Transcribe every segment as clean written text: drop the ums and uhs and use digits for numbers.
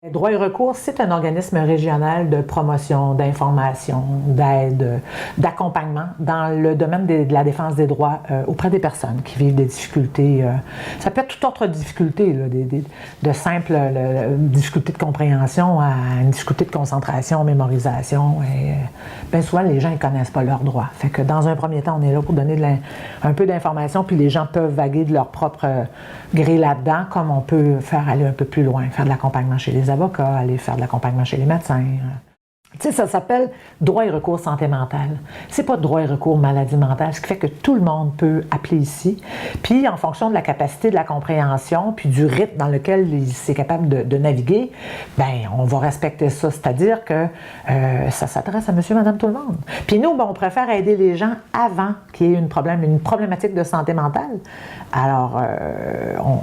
Droit et recours, c'est un organisme régional de promotion, d'information, d'aide, d'accompagnement dans le domaine de la défense des droits auprès des personnes qui vivent des difficultés. Ça peut être toute autre difficulté, là, de simples difficultés de compréhension à une difficulté de concentration, mémorisation. Et, bien souvent, les gens ne connaissent pas leurs droits. Fait que dans un premier temps, on est là pour donner un peu d'informations, puis les gens peuvent vaguer de leur propre gré là-dedans, comme on peut faire aller un peu plus loin, faire de l'accompagnement chez les avocats, aller faire de l'accompagnement chez les médecins. Tu sais, ça s'appelle droit et recours santé mentale. C'est pas droit et recours maladie mentale, ce qui fait que tout le monde peut appeler ici. Puis, en fonction de la capacité de la compréhension, puis du rythme dans lequel c'est capable de naviguer, bien, on va respecter ça. C'est-à-dire que ça s'adresse à monsieur, madame, tout le monde. Puis nous, ben, on préfère aider les gens avant qu'il y ait une problématique de santé mentale. Alors,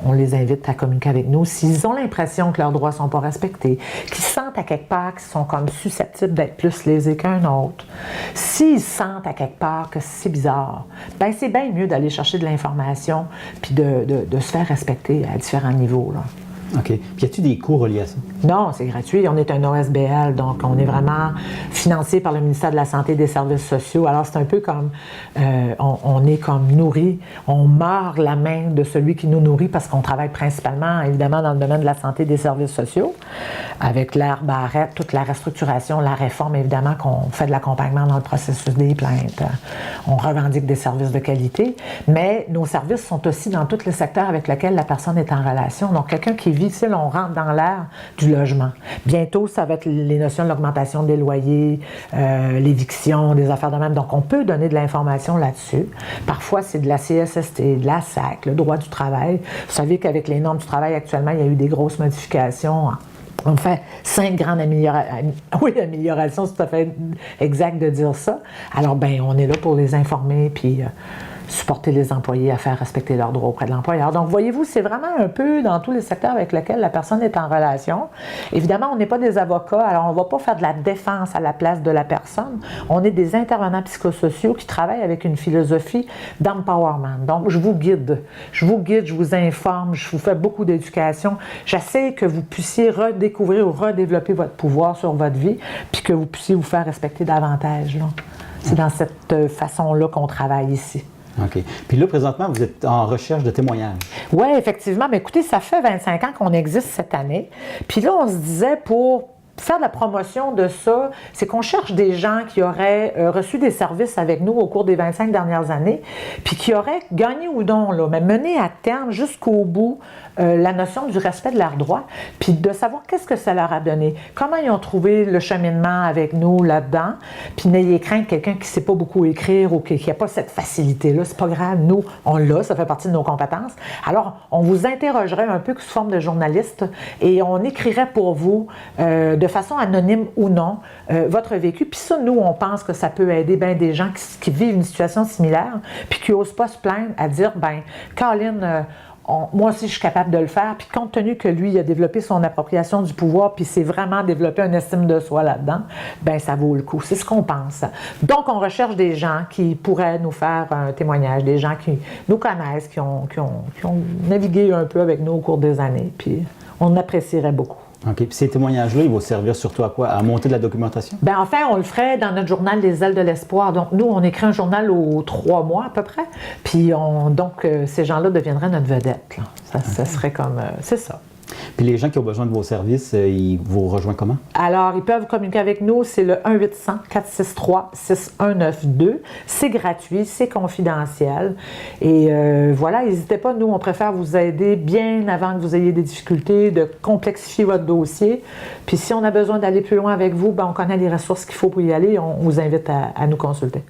on les invite à communiquer avec nous s'ils ont l'impression que leurs droits ne sont pas respectés, qu'ils sentent à quelque part qu'ils sont comme susceptibles d'être plus lésés qu'un autre. S'ils sentent à quelque part que c'est bizarre, ben c'est bien mieux d'aller chercher de l'information puis de se faire respecter à différents niveaux, là. OK. Puis y a-t-il des coûts reliés à ça? Non, c'est gratuit. On est un OSBL, donc on est vraiment financé par le ministère de la Santé et des Services sociaux. Alors, c'est un peu comme, on est comme nourri, on mord la main de celui qui nous nourrit parce qu'on travaille principalement, évidemment, dans le domaine de la santé et des services sociaux, avec l'ère Barrette, toute la restructuration, la réforme, évidemment, qu'on fait de l'accompagnement dans le processus des plaintes. On revendique des services de qualité, mais nos services sont aussi dans tous les secteurs avec lesquels la personne est en relation. Donc, quelqu'un qui vit, on rentre dans l'ère du logement. Bientôt, ça va être les notions de l'augmentation des loyers, l'éviction, des affaires de même. Donc, on peut donner de l'information là-dessus. Parfois, c'est de la CSST, de la SAC, le droit du travail. Vous savez qu'avec les normes du travail, actuellement, il y a eu des grosses modifications. On fait 5 grandes améliorations. Oui, améliorations, c'est tout à fait exact de dire ça. Alors, ben, on est là pour les informer, puis supporter les employés à faire respecter leurs droits auprès de l'employeur. Donc, voyez-vous, c'est vraiment un peu dans tous les secteurs avec lesquels la personne est en relation. Évidemment, on n'est pas des avocats, alors on ne va pas faire de la défense à la place de la personne. On est des intervenants psychosociaux qui travaillent avec une philosophie d'empowerment. Donc, je vous guide, je vous informe, je vous fais beaucoup d'éducation. J'essaie que vous puissiez redécouvrir ou redévelopper votre pouvoir sur votre vie, puis que vous puissiez vous faire respecter davantage, là. C'est dans cette façon-là qu'on travaille ici. OK. Puis là, présentement, vous êtes en recherche de témoignages. Oui, effectivement. Mais écoutez, ça fait 25 ans qu'on existe cette année. Puis là, on se disait, pour faire de la promotion de ça, c'est qu'on cherche des gens qui auraient reçu des services avec nous au cours des 25 dernières années, puis qui auraient gagné ou non, là, mais mené à terme jusqu'au bout la notion du respect de leurs droits, puis de savoir qu'est-ce que ça leur a donné, comment ils ont trouvé le cheminement avec nous là-dedans, puis n'ayez crainte quelqu'un qui ne sait pas beaucoup écrire ou qui n'a pas cette facilité-là, c'est pas grave, nous, on l'a, ça fait partie de nos compétences. Alors, on vous interrogerait un peu sous forme de journaliste et on écrirait pour vous de façon anonyme ou non, votre vécu. Puis ça, nous, on pense que ça peut aider bien des gens qui vivent une situation similaire, puis qui n'osent pas se plaindre à dire, ben, Caroline, moi aussi, je suis capable de le faire. Puis compte tenu que lui, il a développé son appropriation du pouvoir, puis c'est vraiment développé une estime de soi là-dedans, ben ça vaut le coup. C'est ce qu'on pense. Donc, on recherche des gens qui pourraient nous faire un témoignage, des gens qui nous connaissent, qui ont navigué un peu avec nous au cours des années, puis on apprécierait beaucoup. OK. Puis ces témoignages-là, ils vont servir surtout à quoi? À monter de la documentation? Bien, enfin, on le ferait dans notre journal Les Ailes de l'Espoir. Donc, nous, on écrit un journal aux 3 mois à peu près. Puis, ces gens-là deviendraient notre vedette, là. Ça serait comme... c'est ça. Puis les gens qui ont besoin de vos services, ils vous rejoignent comment? Alors, ils peuvent communiquer avec nous, c'est le 1-800-463-6192. C'est gratuit, c'est confidentiel. Et voilà, n'hésitez pas, nous, on préfère vous aider bien avant que vous ayez des difficultés, de complexifier votre dossier. Puis si on a besoin d'aller plus loin avec vous, ben, on connaît les ressources qu'il faut pour y aller, on vous invite à nous consulter.